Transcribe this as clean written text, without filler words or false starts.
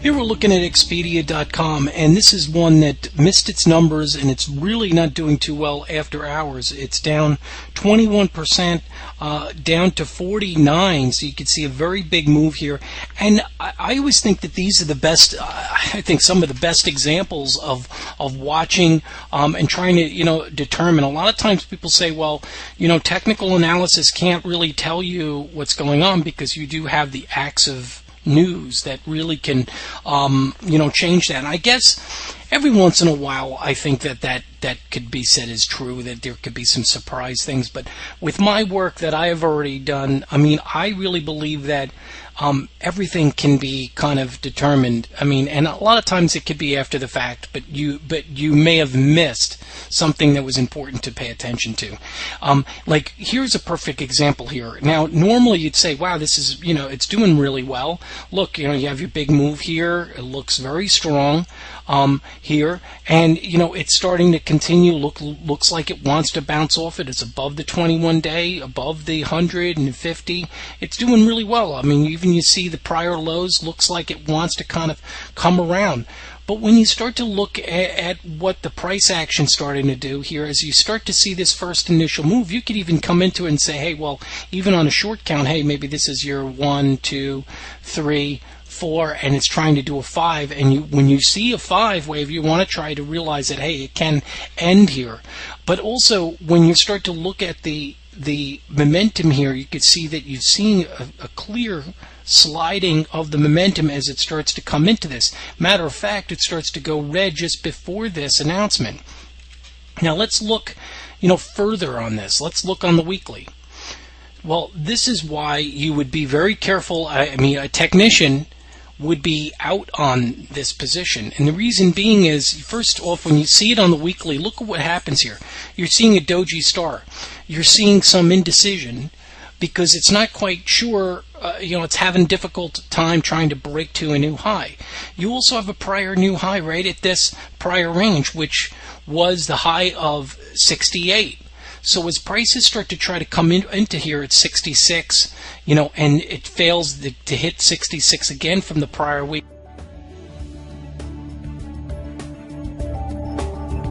Here we're looking at Expedia.com, and this is one that missed its numbers, and it's really not doing too well after hours. It's down 21%, down to 49, so you can see a very big move here. And I always think that these are the best, I think some of the best examples of watching and trying to, determine. A lot of times people say, well, technical analysis can't really tell you what's going on because you do have the acts of news that really can change that. And I guess every once in a while I think that could be said is true, that there could be some surprise things. But with my work that I have already done, I really believe that everything can be kind of determined. And a lot of times it could be after the fact, but you may have missed something that was important to pay attention to. Like here's a perfect example here. Now normally you'd say, wow, this is, it's doing really well. Look, you have your big move here. It looks very strong here, and it's starting to continue. Looks like it wants to bounce off it. It's above the 21-day, above the 150. It's doing really well. Even you see the prior lows, looks like it wants to kind of come around. But when you start to look at what the price action starting to do here, as you start to see this first initial move, you could even come into it and say, hey, well, even on a short count, hey, maybe this is your 1, 2, 3, 4, and it's trying to do a 5. And when you see a 5 wave, you want to try to realize that, hey, it can end here. But also, when you start to look at the momentum here, you can see that you're seeing a clear sliding of the momentum as it starts to come into this. Matter of fact, it starts to go red just before this announcement. Now let's look, further on this. Let's look on the weekly. Well, this is why you would be very careful. A technician would be out on this position. And the reason being is, first off, when you see it on the weekly, look at what happens here. You're seeing a doji star. You're seeing some indecision because it's not quite sure, it's having a difficult time trying to break to a new high. You also have a prior new high right at this prior range, which was the high of 68. So as prices start to try to come into here at 66, and it fails to hit 66 again from the prior week.